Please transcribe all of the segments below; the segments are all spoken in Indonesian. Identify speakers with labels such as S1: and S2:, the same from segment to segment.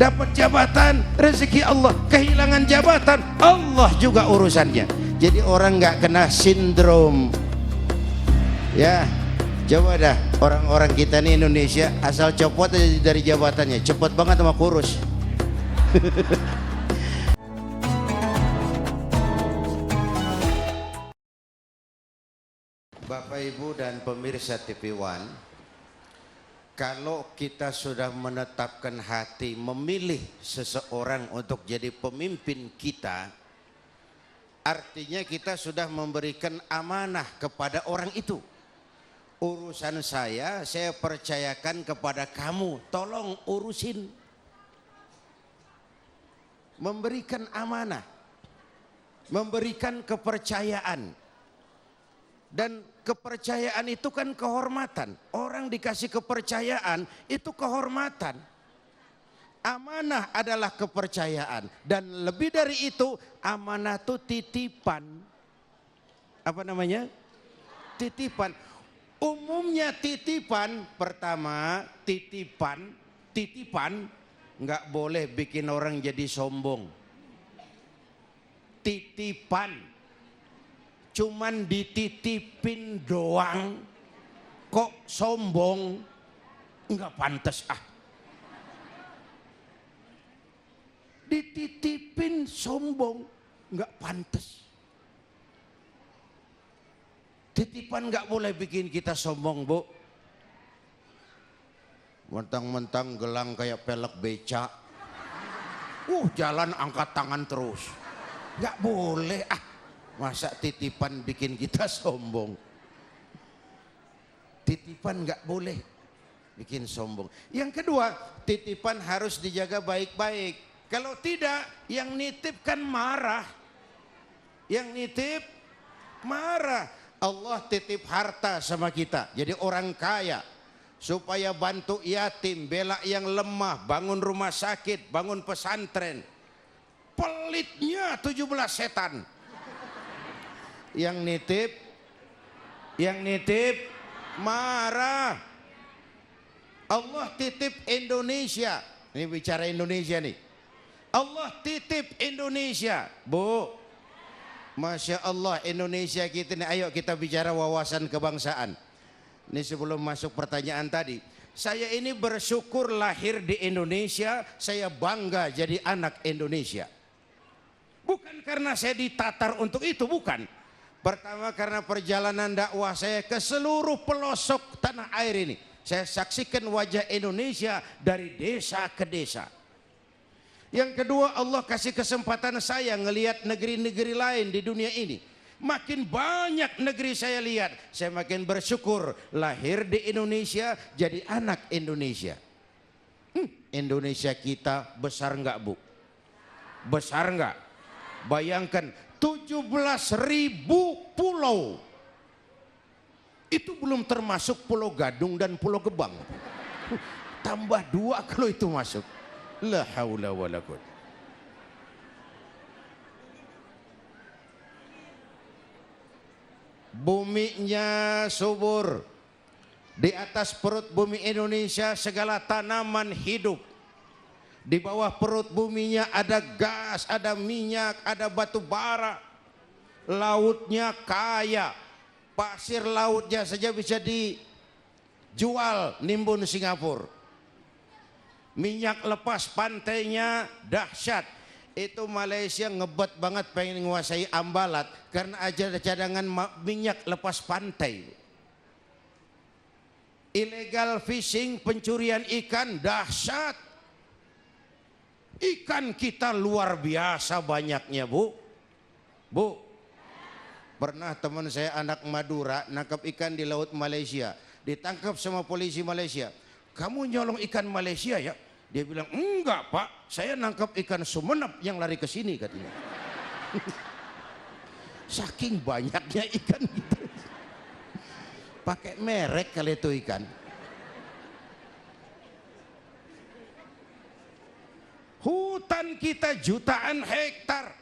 S1: dapat jabatan rezeki Allah, kehilangan jabatan Allah juga urusannya. Jadi orang nggak kena sindrom. Ya, coba dah orang-orang kita nih Indonesia asal copot aja dari jabatannya, cepet banget sama kurus. Bapak Ibu dan pemirsa TV One, kalau kita sudah menetapkan hati memilih seseorang untuk jadi pemimpin kita, artinya kita sudah memberikan amanah kepada orang itu. Urusan saya percayakan kepada kamu, tolong urusin. Memberikan amanah, memberikan kepercayaan. Dan kepercayaan itu kan kehormatan. Orang dikasih kepercayaan itu kehormatan. Amanah adalah kepercayaan. Dan lebih dari itu, amanah itu titipan. Apa namanya? Titipan. Umumnya titipan, pertama titipan nggak boleh bikin orang jadi sombong. Titipan cuman dititipin doang kok sombong, nggak pantas ah. Dititipin sombong nggak pantas. Titipan nggak boleh bikin kita sombong, Bu. Mentang-mentang gelang kayak pelek beca, jalan angkat tangan terus, nggak boleh ah. Masa titipan bikin kita sombong? Titipan nggak boleh bikin sombong. Yang kedua, titipan harus dijaga baik-baik. Kalau tidak, yang nitip kan marah. Yang nitip marah. Allah titip harta sama kita, jadi orang kaya, supaya bantu yatim, bela yang lemah, bangun rumah sakit, bangun pesantren. Pelitnya 17 setan. Yang nitip marah. Allah titip Indonesia. Ini bicara Indonesia nih. Allah titip Indonesia, Bu. Masya Allah, Indonesia kita nih. Ayo kita bicara wawasan kebangsaan. Ini sebelum masuk pertanyaan tadi, saya ini bersyukur lahir di Indonesia. Saya bangga jadi anak Indonesia. Bukan karena saya ditatar untuk itu, bukan. Pertama karena perjalanan dakwah saya ke seluruh pelosok tanah air ini. Saya saksikan wajah Indonesia dari desa ke desa. Yang kedua, Allah kasih kesempatan saya ngelihat negeri-negeri lain di dunia ini. Makin banyak negeri saya lihat, saya makin bersyukur lahir di Indonesia, jadi anak Indonesia. Indonesia kita besar nggak, Bu? Besar nggak? Bayangkan 17.000 pulau. Itu belum termasuk Pulau Gadung dan Pulau Gebang. Tambah 2 kalau itu masuk. La haula wala quwwata. Buminya subur. Di atas perut bumi Indonesia segala tanaman hidup. Di bawah perut buminya ada gas, ada minyak, ada batu bara. Lautnya kaya. Pasir lautnya saja bisa dijual nimbun Singapura. Minyak lepas pantainya dahsyat. Itu Malaysia ngebet banget pengen menguasai Ambalat karena aja ada cadangan minyak lepas pantai. Illegal fishing, pencurian ikan dahsyat. Ikan kita luar biasa banyaknya, Bu. Bu, pernah teman saya anak Madura nangkap ikan di laut Malaysia. Ditangkap sama polisi Malaysia. Kamu nyolong ikan Malaysia ya? Dia bilang, enggak Pak, saya nangkap ikan Sumenep yang lari ke sini katanya. Saking banyaknya ikan gitu. Pakai merek kali itu ikan. Hutan kita jutaan hektar,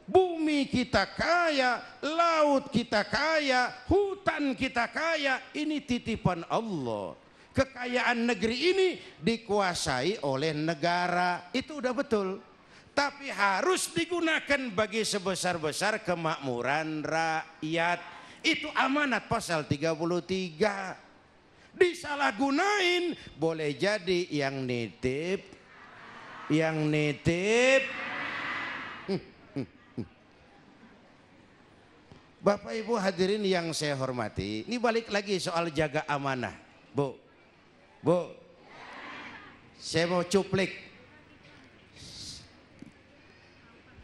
S1: bumi kita kaya, laut kita kaya, hutan kita kaya. Ini titipan Allah. kekayaan negeri ini dikuasai oleh negara. Itu udah betul. Tapi harus digunakan bagi sebesar-besar kemakmuran rakyat. Itu amanat pasal 33. Disalahgunain boleh jadi yang nitip. Bapak Ibu hadirin yang saya hormati, ini balik lagi soal jaga amanah. Bu, saya mau cuplik.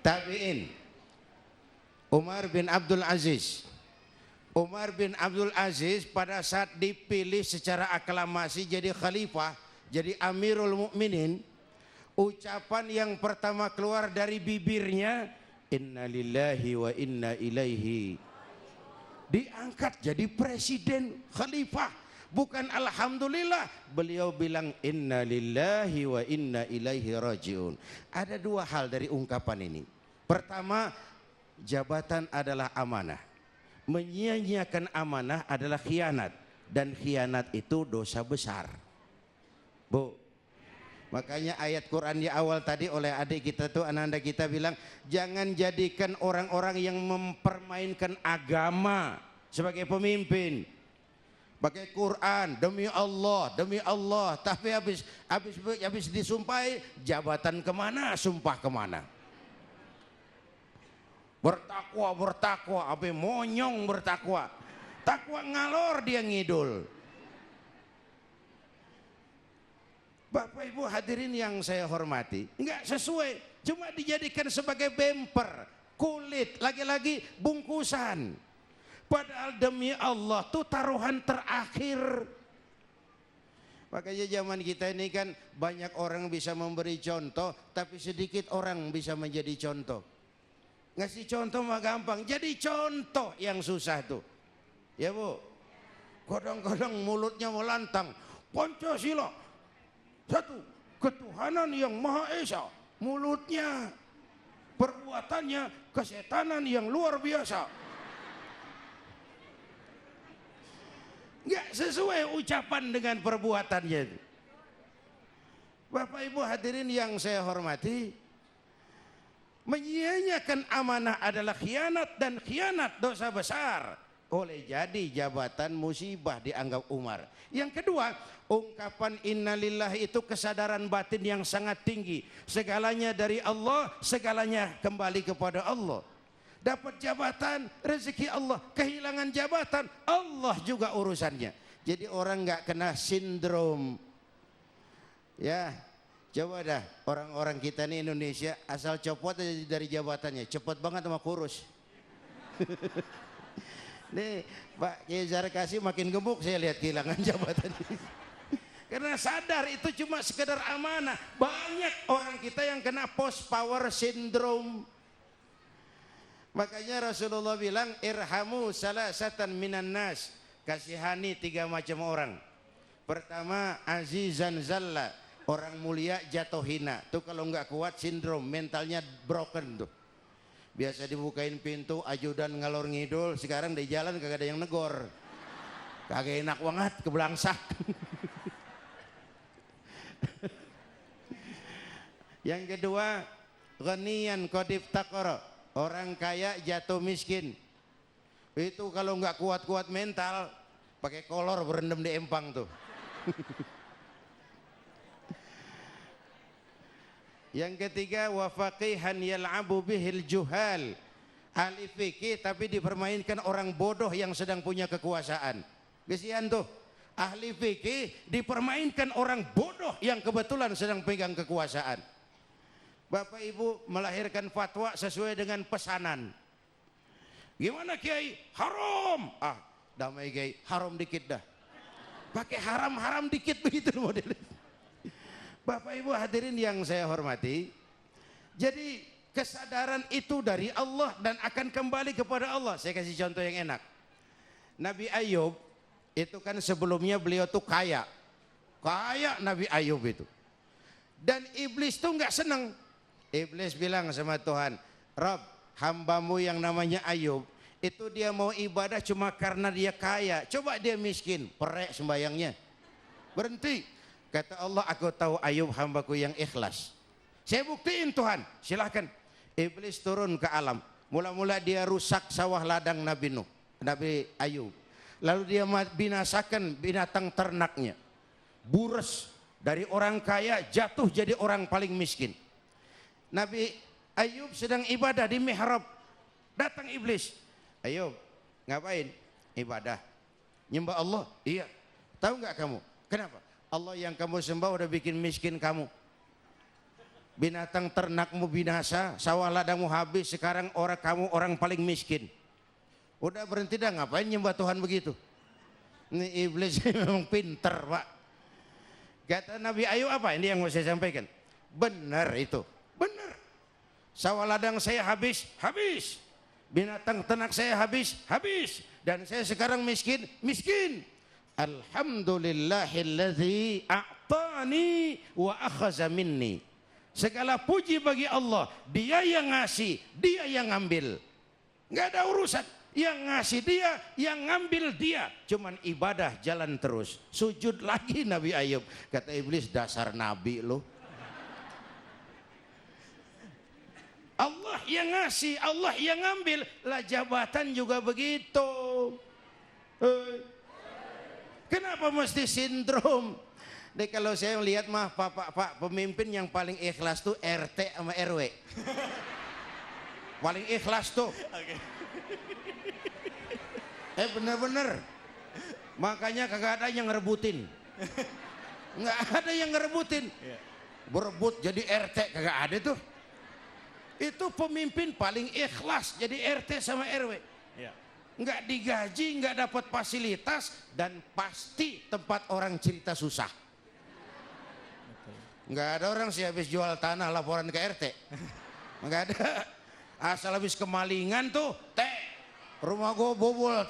S1: Tabi'in Umar bin Abdul Aziz. Umar bin Abdul Aziz pada saat dipilih secara aklamasi jadi khalifah, jadi Amirul Mukminin, ucapan yang pertama keluar dari bibirnya, inna lillahi wa inna ilaihi. Diangkat jadi presiden khalifah, bukan alhamdulillah. Beliau bilang inna lillahi wa inna ilaihi rajiun. Ada dua hal dari ungkapan ini. Pertama, jabatan adalah amanah. Menyia-nyiakan amanah adalah khianat, dan khianat itu dosa besar. Bu, makanya ayat Quran di awal tadi oleh adik kita tuh, anak-anak kita bilang, jangan jadikan orang-orang yang mempermainkan agama sebagai pemimpin. Pakai Quran demi Allah, tapi habis disumpahi jabatan kemana, sumpah kemana. Bertakwa, apa monyong bertakwa. Takwa ngalor dia ngidul. Bapak Ibu hadirin yang saya hormati, enggak sesuai, cuma dijadikan sebagai bemper, kulit, lagi-lagi bungkusan. Padahal demi Allah tuh taruhan terakhir. Makanya zaman kita ini kan banyak orang bisa memberi contoh, tapi sedikit orang bisa menjadi contoh. Ngasih contoh mah gampang, jadi contoh yang susah tuh. Ya Bu, kadang-kadang mulutnya melantang, Pancasila satu, ketuhanan yang Maha Esa. Mulutnya, perbuatannya kesetanan yang luar biasa. Nggak sesuai ucapan dengan perbuatannya. Bapak Ibu hadirin yang saya hormati, menyia-nyiakan amanah adalah khianat, dan khianat dosa besar. Oleh jadi jabatan musibah dianggap Umar. Yang kedua, ungkapan innalillahi itu kesadaran batin yang sangat tinggi. Segalanya dari Allah, segalanya kembali kepada Allah. Dapat jabatan, rezeki Allah. Kehilangan jabatan, Allah juga urusannya. Jadi orang nggak kena sindrom. Ya, coba dah orang-orang kita nih Indonesia asal copot aja dari jabatannya, cepet banget sama kurus. Nih Pak Kiai Zarkasi makin gemuk saya lihat kehilangan jabatan. Karena sadar itu cuma sekedar amanah. Banyak orang kita yang kena post power syndrome. Makanya Rasulullah bilang irhamu salasatan minan nas. Kasihani 3 macam orang. Pertama azizan zalla, orang mulia jatuh hina. Tuh kalau nggak kuat sindrom, mentalnya broken tuh. Biasa dibukain pintu, ajudan ngalor ngidul, sekarang di jalan kagak ada yang negor. Kagak enak banget, kebelangsak. Yang kedua, ghaniyan qadif taqara, orang kaya jatuh miskin. Itu kalau nggak kuat-kuat mental, pakai kolor berendam di empang tuh. Yang ketiga, wa faqihan yal'abu bihil juhal, ahli fikih tapi dipermainkan orang bodoh yang sedang punya kekuasaan. Kesian tuh, ahli fikih dipermainkan orang bodoh yang kebetulan sedang pegang kekuasaan. Bapak Ibu melahirkan fatwa sesuai dengan pesanan. Gimana Kiai? Haram. Ah, damai Kiai, haram dikit dah. Pakai haram-haram dikit begitu modelnya. Bapak Ibu hadirin yang saya hormati, jadi kesadaran itu dari Allah dan akan kembali kepada Allah. Saya kasih contoh yang enak. Nabi Ayub itu kan sebelumnya beliau tuh kaya Nabi Ayub itu. Dan iblis tuh nggak seneng. Iblis bilang sama Tuhan, Rabb, hambamu yang namanya Ayub itu dia mau ibadah cuma karena dia kaya. Coba dia miskin, perek sembayangnya. Berhenti. Kata Allah, aku tahu Ayub hambaku yang ikhlas. Saya buktiin Tuhan. Silahkan. Iblis turun ke alam. Mula-mula dia rusak sawah ladang Nabi Nuh, Nabi Ayub. Lalu dia binasakan binatang ternaknya. Buras dari orang kaya jatuh jadi orang paling miskin. Nabi Ayub sedang ibadah di mihrab. Datang iblis. Ayub, ngapain? Ibadah. Nyembah Allah? Iya. Tahu nggak kamu? Kenapa? Allah yang kamu sembah udah bikin miskin kamu. Binatang ternakmu binasa, sawah ladangmu habis, sekarang kamu orang paling miskin. Udah berhenti dah, ngapain nyembah Tuhan begitu? Ini iblis memang pinter, Pak. Kata Nabi Ayub apa? Ini yang mau saya sampaikan. Benar itu, benar. Sawah ladang saya habis, habis. Binatang ternak saya habis, habis. Dan saya sekarang miskin, miskin. Alhamdulillahilladzi a'tani wa akhaza minni. Segala puji bagi Allah, dia yang ngasih, dia yang ngambil. Nggak ada urusan, yang ngasih dia, yang ngambil dia. Cuman ibadah jalan terus. Sujud lagi Nabi Ayub. Kata iblis, dasar nabi lo. Allah yang ngasih, Allah yang ngambil. Lah jabatan juga begitu. Kenapa mesti sindrom? Dek, kalau saya melihat mah Pak pemimpin yang paling ikhlas tuh RT sama RW. Paling ikhlas tuh. Bener-bener. Makanya kagak ada yang ngerebutin. Nggak ada yang ngerebutin. Berebut jadi RT kagak ada tuh. Itu pemimpin paling ikhlas jadi RT sama RW. Nggak digaji, nggak dapat fasilitas, dan pasti tempat orang cerita susah. Nggak ada orang sih habis jual tanah laporan ke RT. Nggak ada. Asal habis kemalingan tuh, rumah gua bobol,